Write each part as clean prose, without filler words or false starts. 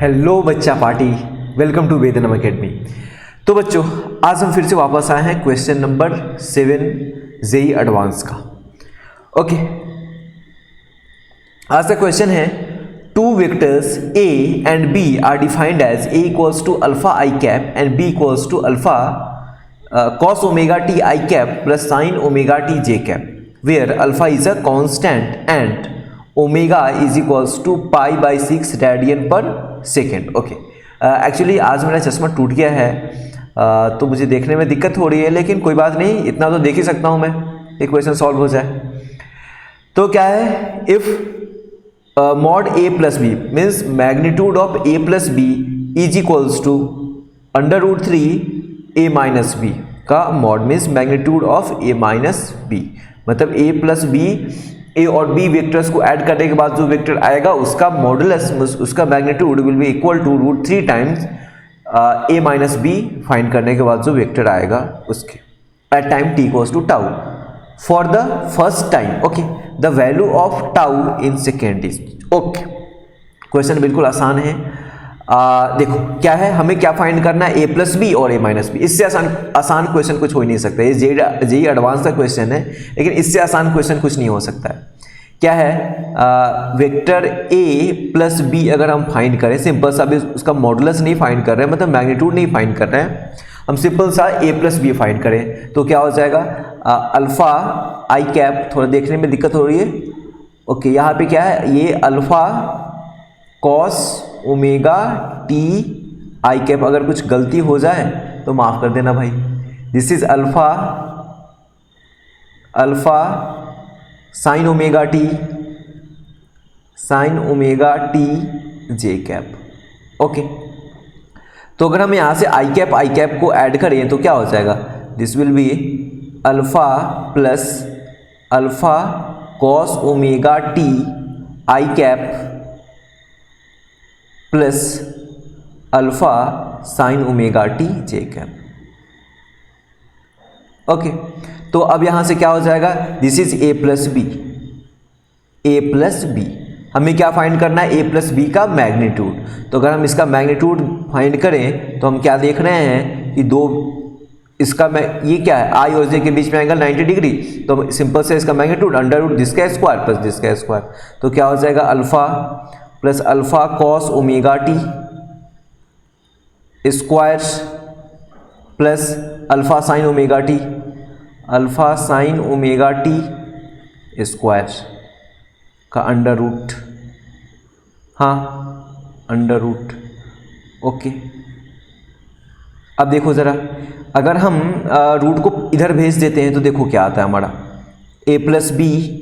Hello बच्चा party, welcome to Vedanam academy. तो बच्चों, आज हम फिर से वापस आए हैं क्वेश्चन नंबर 7 जेई एडवांस का। ओके, आज का क्वेश्चन है two vectors A and B are defined as A equals to alpha I cap and B equals to alpha cos omega T I cap plus sine omega T J cap where alpha is a constant and omega is equals to pi by 6 radian पर second. Okay, actually आज मेरा चश्मा टूट गया है, तो मुझे देखने में दिक्कत हो रही है, लेकिन कोई बात नहीं, इतना तो देख ही सकता हूँ मैं, एक क्वेश्चन सॉल्व हो जाए। तो क्या है, if mod a plus b means magnitude of a plus b is equals to √3 a minus B का mod means magnitude of a minus b, मतलब ए प्लस बी, ए और बी वेक्टर्स को add करने के बाद जो वेक्टर आएगा उसका मॉडुलस, उसका magnitude will be equal to √3 times A minus B find करने के बाद जो वेक्टर आएगा उसके at time T equals to tau for the first time. Okay, the value of tau in second is. Okay, question बिल्कुल आसान है। देखो क्या है, हमें क्या फाइंड करना है, ए प्लस बी और ए माइनस बी। इससे आसान क्वेश्चन कुछ हो ही नहीं सकता। ये जेई एडवांस का क्वेश्चन है, लेकिन इससे आसान क्वेश्चन कुछ नहीं हो सकता है। क्या है, वेक्टर ए प्लस बी अगर हम फाइंड करें, सिंपल सा, भी उसका मॉडुलस नहीं फाइंड कर रहे हैं, मतलब मैग्नीट्यूड नहीं फाइंड कर रहे हैं, हम सिंपल सा ए प्लस बी फाइंड करें तो क्या हो जाएगा, अल्फा आई कैप, थोड़ा देखने में दिक्कत हो रही है। ओके, यहाँ पे क्या है, ये alpha cos omega T I cap, अगर कुछ गलती हो जाए तो माफ कर देना भाई। This is alpha sine omega T J cap. Okay, तो अगर हम यहां से आई कैप को ऐड करें तो क्या हो जाएगा, this will be alpha plus alpha cos omega T I cap plus alpha sine omega T J cap. Okay, तो अब यहां से क्या हो जाएगा, this is A plus B. हमें क्या फाइंड करना है, ए प्लस बी का मैग्नीट्यूड। तो अगर हम इसका मैग्नीट्यूड फाइंड करें तो हम क्या देख रहे हैं कि इसका ये क्या है, आई और जे के बीच में एंगल 90 डिग्री, तो सिंपल से इसका मैग्नीट्यूड √ दिसका स्क्वायर प्लस दिसका स्क्वायर, तो क्या हो जाएगा, alpha plus alpha cos omega T square plus alpha sine omega T square का √, हाँ √। ओके, अब देखो ज़रा, अगर हम रूट को इधर भेज देते हैं तो देखो क्या आता है हमारा, ए प्लस बी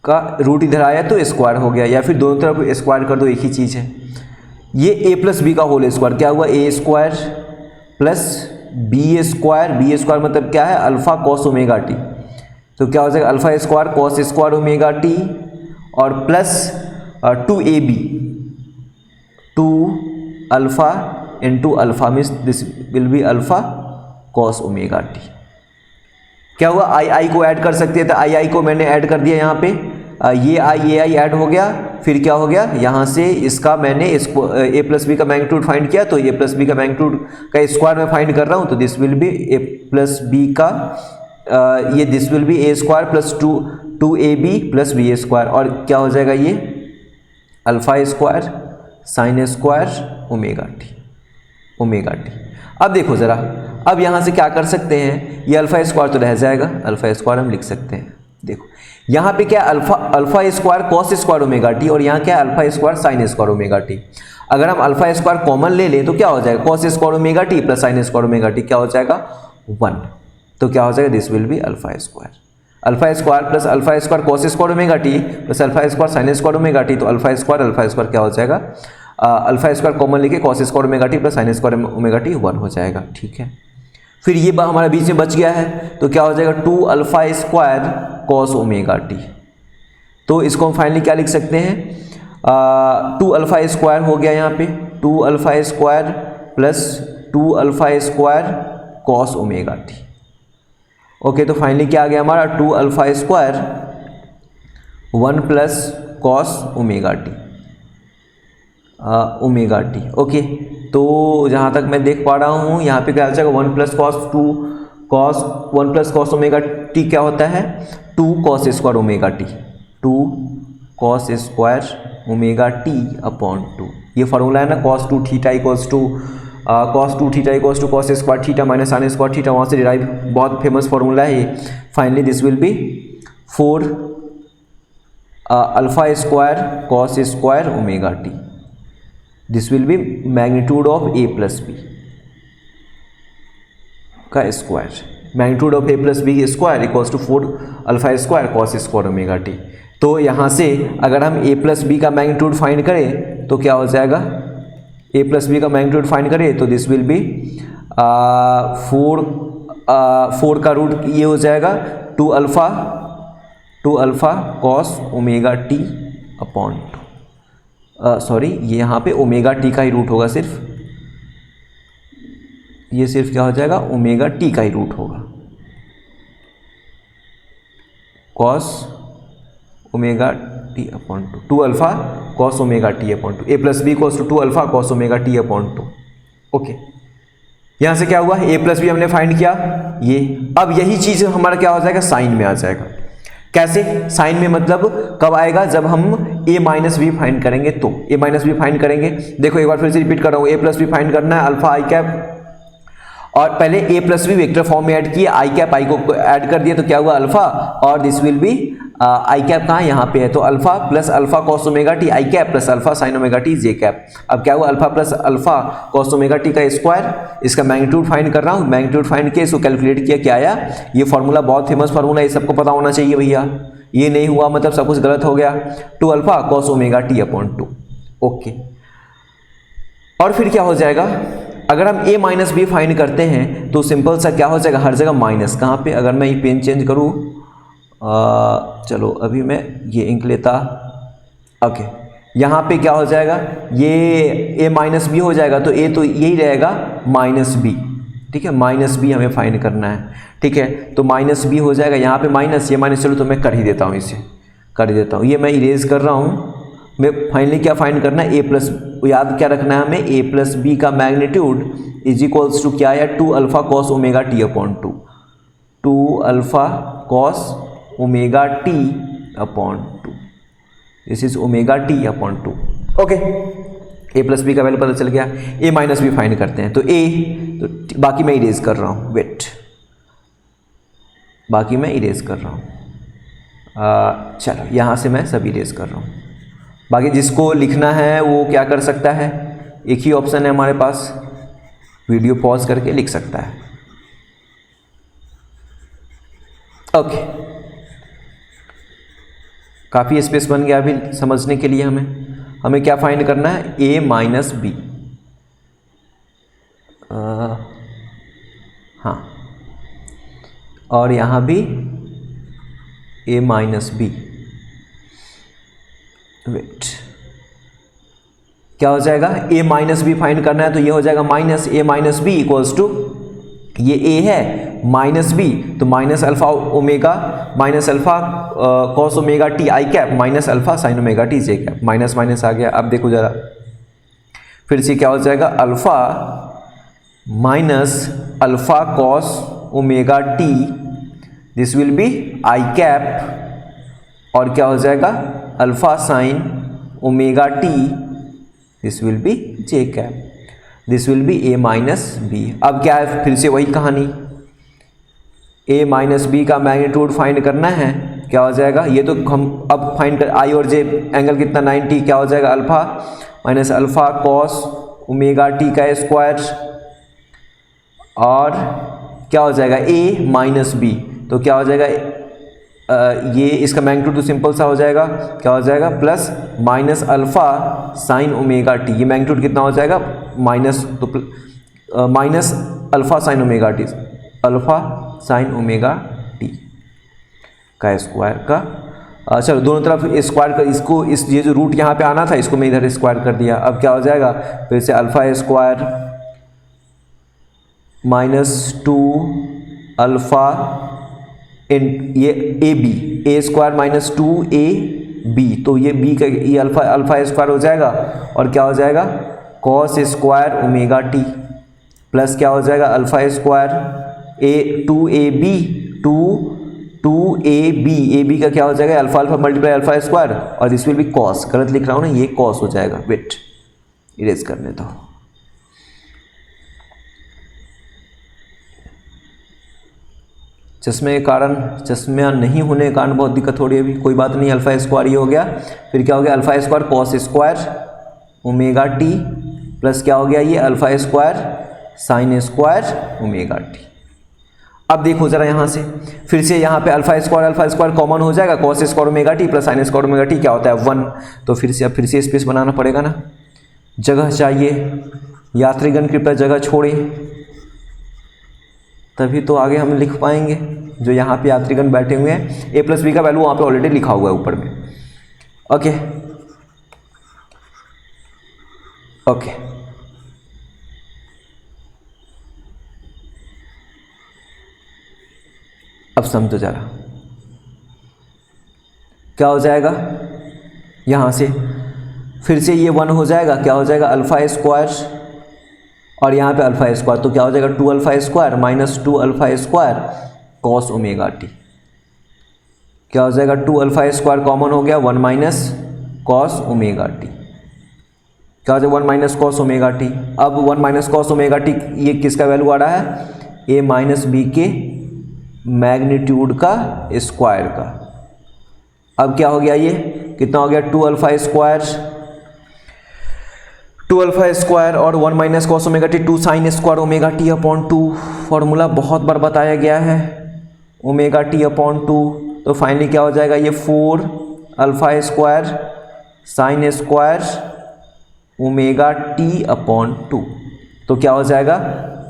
का रूट इधर आया तो स्क्वायर हो गया, या फिर दोनों तरफ स्क्वायर कर दो, एक ही चीज़ है। ये ए प्लस बी का होल स्क्वायर क्या हुआ, ए स्क्वायर प्लस बी स्क्वायर मतलब क्या है, अल्फा कॉस ओमेगा टी, तो क्या हो जाएगा, alpha square cos square omega t और plus 2ab 2 alpha into alpha means this will be alpha cos omega t. क्या हुआ, आई को ऐड कर सकते हैं, तो आई को मैंने ऐड कर दिया यहाँ पे, ये आई ऐड हो गया, फिर क्या हो गया, यहाँ से इसका मैंने इसको ए प्लस बी का मैग्नीट्यूड फाइंड किया, तो ए प्लस बी का मैग्नीट्यूड का स्क्वायर मैं फाइंड कर रहा हूँ, तो this will be A plus B का ये this will be A square plus 2ab plus B square, और क्या हो जाएगा, ये alpha square sine square omega T. अब देखो ज़रा, अब यहाँ से क्या कर सकते हैं, ये अल्फा स्क्वायर तो रह जाएगा, अल्फा स्क्वायर हम लिख सकते हैं। देखो यहाँ पे क्या, alpha square cos square omega t, और यहाँ क्या, alpha square sine square omega T. अगर हम अल्फा स्क्वायर कॉमन ले लें तो क्या हो जाएगा, cos square omega T plus sign square omega t क्या हो जाएगा, 1। तो क्या हो जाएगा, this will be alpha square plus alpha square cos square omega T plus alpha square sine square omega T, तो अल्फा स्क्वायर क्या हो जाएगा, अल्फा स्क्वायर कॉमन लेके cos square omega T plus sign square omega T 1 हो जाएगा। ठीक है, फिर ये हमारा बीच में बच गया है, तो क्या हो जाएगा, 2 alpha square cos omega T. तो इसको हम फाइनली क्या लिख सकते हैं, 2 अल्फा स्क्वायर हो गया यहाँ पे, 2 alpha square plus 2 alpha square cos omega T. Okay, तो फाइनली क्या आ गया हमारा, 2 alpha square 1 plus cos omega T omega T. Okay, तो जहाँ तक मैं देख पा रहा हूँ यहाँ पे क्या आ जाएगा, 1 प्लस कॉस ओमेगा टी क्या होता है, 2 cos square omega t, 2 cos square omega T upon 2। ये फार्मूला है ना, cos 2 theta equals to cos square theta minus sine square theta, वहाँ से डिराइव, बहुत फेमस फार्मूला है ये। Finally this will be 4 alpha square cos square omega t, this will be magnitude of a plus B का square, magnitude of a plus B square equals to 4 alpha square cos square omega T. तो यहाँ से अगर हम ए plus B का magnitude find करें तो क्या हो जाएगा, ए प्लस बी का मैग्नीट्यूड फाइंड करें तो दिस विल बी 4 का रूट ये हो जाएगा 2 alpha cos omega T upon 2, sorry ये यहाँ पे ओमेगा टी का ही रूट होगा, ये सिर्फ क्या हो जाएगा, ओमेगा टी का ही रूट होगा, cos omega T upon 2 alpha cos omega T upon 2, A plus B equals to 2 alpha cos omega T upon 2। Okay, यहाँ से क्या हुआ, ए प्लस बी हमने फाइंड किया ये। अब यही चीज़ हमारा क्या हो जाएगा, साइन में आ जाएगा। कैसे साइन में, मतलब कब आएगा, जब हम ए माइनस बी फाइंड करेंगे, तो ए माइनस बी फाइंड करेंगे। देखो एक बार फिर से रिपीट कर रहा हूँ, ए प्लस बी फाइंड करना है, अल्फा आई कैप, और पहले ए प्लस बी वेक्टर फॉर्म में ऐड किए, आई कैप आई को ऐड कर दिया तो क्या हुआ अल्फा, और this will be I cap कहाँ, यहाँ पे है, तो alpha plus alpha cos omega T I cap plus alpha sine omega T J cap. अब क्या हुआ, alpha plus alpha cos omega T का स्क्वायर, इसका मैग्नीट्यूड फाइंड कर रहा हूँ, मैग्नीट्यूड फाइंड किया, इसको कैलकुलेट किया, क्या आया, ये फॉर्मूला बहुत फेमस फार्मूला है, ये सबको पता होना चाहिए भैया, ये नहीं हुआ मतलब सब कुछ गलत हो गया, 2 alpha cos omega T upon 2। Okay, और फिर क्या हो जाएगा, अगर हम a माइनस बी फाइंड करते हैं तो सिंपल सा क्या हो जाएगा, हर जगह माइनस, कहाँ पे, अगर मैं ये पेन चेंज करूँ, चलो अभी मैं ये इंक लेता, ओके, यहाँ पे क्या हो जाएगा, ये a माइनस बी हो जाएगा, तो a तो यही रहेगा माइनस बी, ठीक है, माइनस बी हमें फाइंड करना है, ठीक है, तो माइनस बी हो जाएगा, यहाँ पे माइनस, ये माइनस, चलो तो मैं कर ही देता हूँ, इसे कर ही देता हूँ, ये मैं इरेज कर रहा हूँ। मैं फाइनली क्या फाइंड करना है, ए प्लस, याद क्या रखना है हमें, ए प्लस बी का मैग्नीट्यूड इज इक्वल्स टू क्या है, 2 alpha cos omega T upon 2, 2 alpha cos omega T upon 2, this is omega T upon 2। Okay, A plus B का वैल्यू पता चल गया, ए माइनस बी फाइंड करते हैं, तो ए, तो बाकी मैं इरेज कर रहा हूँ, वेट, बाकी मैं इरेज कर रहा हूँ, चलो यहाँ से मैं सब इरेज कर रहा हूँ, बाकी जिसको लिखना है वो क्या कर सकता है, एक ही ऑप्शन है हमारे पास, वीडियो पॉज करके लिख सकता है। ओके, काफ़ी स्पेस बन गया अभी समझने के लिए। हमें क्या फाइंड करना है, a माइनस बी, हाँ, और यहाँ भी a माइनस बी, वेट, क्या हो जाएगा, a माइनस बी फाइंड करना है, तो ये हो जाएगा minus a minus b equals to, ये a है माइनस b, तो minus alpha omega minus alpha cos omega T I cap minus alpha sine omega T J cap, minus minus आ गया। अब देखो जरा फिर से क्या हो जाएगा, alpha minus alpha cos omega t, this will be I cap, और क्या हो जाएगा, alpha sine omega t, this will be j cap, this will be a minus B. अब क्या है, फिर से वही कहानी, a माइनस बी का मैग्नीट्यूड फाइंड करना है, क्या हो जाएगा, ये तो हम अब फाइंड कर, i और j एंगल कितना 90, क्या हो जाएगा, alpha minus alpha cos omega T का स्क्वायर, और क्या हो जाएगा a माइनस बी, तो क्या हो जाएगा, ये इसका मैग्नीट्यूड तो सिंपल सा हो जाएगा, क्या हो जाएगा, plus minus alpha sine omega T, ये मैग्नीट्यूड कितना हो जाएगा, माइनस, तो minus alpha sine omega T, alpha sine omega T का स्क्वायर का, चलो दोनों तरफ स्क्वायर का, इसको इस ये जो रूट यहाँ पे आना था इसको मैं इधर स्क्वायर कर दिया। अब क्या हो जाएगा, फिर से अल्फा स्क्वायर माइनस 2 अल्फा इन ये A B, A square minus 2 A B, तो ये बी का ये अल्फा स्क्वायर हो जाएगा और क्या हो जाएगा cos square omega T plus क्या हो जाएगा alpha square A 2ab A B का क्या हो जाएगा alpha alpha multiply alpha square और दिस विल बी कॉस, गलत लिख रहा हूँ ना, ये कॉस हो जाएगा, वेट इरेज करने दो। चश्मे के कारण, चश्मा नहीं होने के कारण बहुत दिक्कत हो रही है अभी, कोई बात नहीं, अल्फा स्क्वायर ये हो गया, फिर क्या हो गया alpha square cos square omega T plus क्या हो गया ये alpha square sine square omega T. अब देखो जरा यहाँ से फिर से यहाँ पे अल्फा स्क्वायर कॉमन हो जाएगा, cos square omega T plus sign square omega t क्या होता है 1, तो फिर से स्पेस बनाना पड़ेगा ना, जगह चाहिए, यात्रीगण कृपया जगह छोड़े, तभी तो आगे हम लिख पाएंगे। जो यहाँ पे यात्रीगण बैठे हुए हैं ए प्लस बी का वैल्यू वहाँ पे ऑलरेडी लिखा हुआ है ऊपर में, ओके ओके। अब समझो जरा क्या हो जाएगा, यहाँ से फिर से ये 1 हो जाएगा, क्या हो जाएगा अल्फा स्क्वायर और यहाँ पे अल्फा स्क्वायर, तो क्या हो जाएगा 2 alpha square minus 2 alpha square cos omega t, क्या हो जाएगा 2 अल्फा स्क्वायर कॉमन हो गया 1 माइनस कॉस ओमेगा टी, क्या हो जाएगा 1 माइनस कॉस ओमेगा टी। अब 1 माइनस कॉस ओमेगा टी ये किसका वैल्यू आ रहा है ए माइनस बी के मैग्नीट्यूड का स्क्वायर का। अब क्या हो गया ये कितना हो गया 2 अल्फा स्क्वायर और 1 minus cos omega t 2 sign square omega T upon 2, formula बहुत बार बताया गया है ओमेगा टी अपॉन 2, तो फाइनली क्या हो जाएगा ये 4 alpha square sine square omega T upon 2, तो क्या हो जाएगा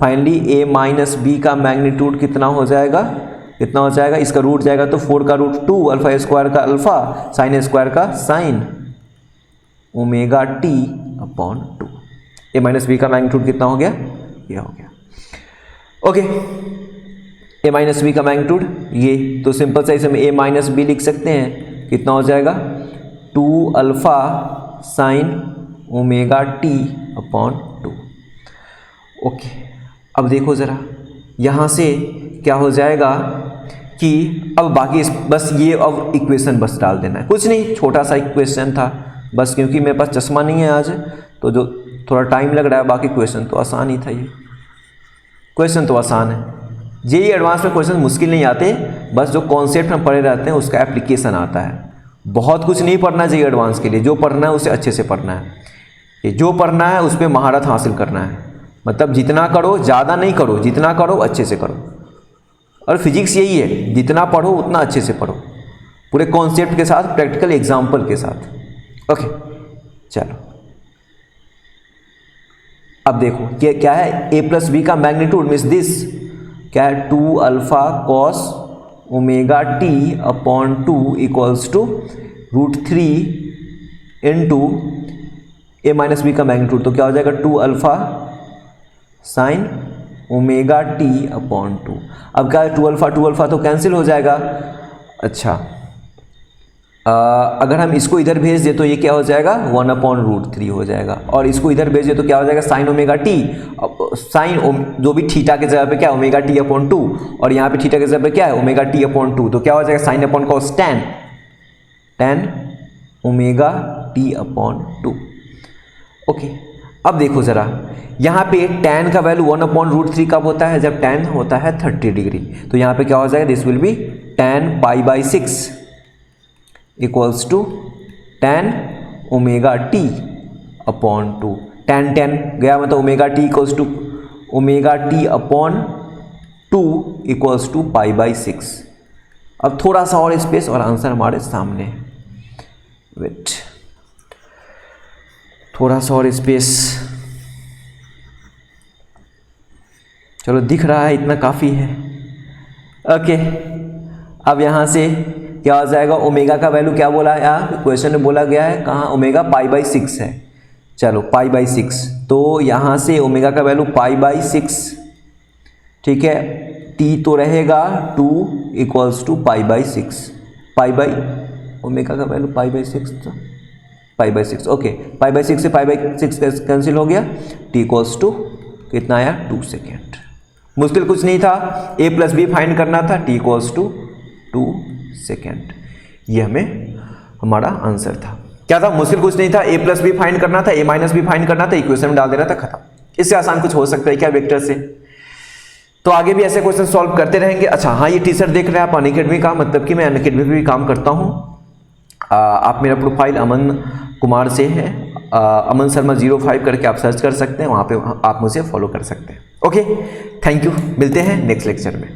फाइनली ए माइनस बी का मैग्नीट्यूड कितना हो जाएगा इसका रूट जाएगा तो 4 का रूट 2 अल्फा स्क्वायर का अल्फा साइन स्क्वायर का साइन ओमेगा टी अपॉन 2, ए माइनस बी का मैग्नीट्यूड कितना हो गया ये हो गया, ओके। ए माइनस बी का मैग्नीट्यूड ये, तो सिंपल सा इसमें ए माइनस बी लिख सकते हैं, कितना हो जाएगा 2 alpha sine omega T upon 2, okay. अब देखो ज़रा यहाँ से क्या हो जाएगा कि अब बाकी बस ये अब इक्वेशन बस डाल देना है, कुछ नहीं, छोटा सा इक्वेशन था बस, क्योंकि मेरे पास चश्मा नहीं है आज तो जो थोड़ा टाइम लग रहा है, बाकी क्वेश्चन तो आसान ही था, ये क्वेश्चन तो आसान है। जेईई एडवांस में क्वेश्चन मुश्किल नहीं आते, बस जो कॉन्सेप्ट हम पढ़े रहते हैं उसका एप्लीकेशन आता है। बहुत कुछ नहीं पढ़ना जेईई एडवांस के लिए, जो पढ़ना है उसे अच्छे से पढ़ना है, ये जो पढ़ना है उस पर महारत हासिल करना है, मतलब जितना करो ज़्यादा नहीं करो, जितना करो अच्छे से करो। और फिजिक्स यही है, जितना पढ़ो उतना अच्छे से पढ़ो, पूरे कॉन्सेप्ट के साथ, प्रैक्टिकल एग्जाम्पल के साथ, ओके। चलो अब देखो क्या है ए प्लस बी का मैग्नीट्यूड मीन्स दिस क्या है 2 alpha cos omega T upon 2 equals to √3 into A minus B का मैग्नीट्यूड, तो क्या हो जाएगा 2 alpha sine omega T upon 2। अब क्या है 2 अल्फा तो कैंसिल हो जाएगा। अच्छा अगर हम इसको इधर भेज दें तो ये क्या हो जाएगा 1/√3 हो जाएगा, और इसको इधर भेज दे तो क्या हो जाएगा साइन ओमेगा टी, साइन जो भी थीटा के जगह पे क्या है ओमेगा टी अपॉन 2, और यहाँ पे थीटा के जगह पे क्या है ओमेगा टी अपॉन 2, तो क्या हो जाएगा sine upon cos tan omega T upon 2, okay. अब देखो ज़रा यहाँ पे tan का वैल्यू 1/√3 कब होता है, जब tan होता है 30 डिग्री, तो यहाँ पे क्या हो जाएगा this will be tan π/6 equals to tan omega T upon 2, tan गया मतलब omega t equals to omega T upon 2 equals to π/6। अब थोड़ा सा और स्पेस और आंसर हमारे सामने, वेट थोड़ा सा और स्पेस, चलो दिख रहा है इतना काफ़ी है, ओके। अब यहाँ से क्या हो जाएगा ओमेगा का वैल्यू क्या बोला है यहाँ क्वेश्चन में बोला गया है, कहाँ ओमेगा π/6 है, चलो π/6, तो यहाँ से ओमेगा का वैल्यू π/6, ठीक है, टी तो रहेगा 2 इक्वल्स टू π/6, ओमेगा का वैल्यू पाई/6 था, पाई/6 ओके, पाई/6 से पाई/6 कैंसिल हो गया, t इक्वल्स टू कितना आया 2 सेकेंड। मुश्किल कुछ नहीं था, a प्लस बी फाइंड करना था, t इक्वल्स टू 2 सेकेंड। ये हमें हमारा आंसर था। क्या था? मुश्किल कुछ नहीं था, a प्लस बी फाइंड करना था, a माइनस बी फाइंड करना था, इक्वेशन में डाल देना था, खत्म। इससे आसान कुछ हो सकता है क्या वेक्टर से? तो आगे भी ऐसे क्वेश्चन सॉल्व करते रहेंगे। अच्छा हाँ, ये टी-शर्ट देख रहे हैं आप अनअकैडमी का, मतलब कि मैं अनअकैडमी पे भी काम करता हूँ। आप मेरा प्रोफाइल अमन कुमार से है, अमन शर्मा 05 करके आप सर्च कर सकते हैं, वहाँ पे आप मुझे फॉलो कर सकते हैं। ओके, थैंक यू, मिलते हैं नेक्स्ट लेक्चर में।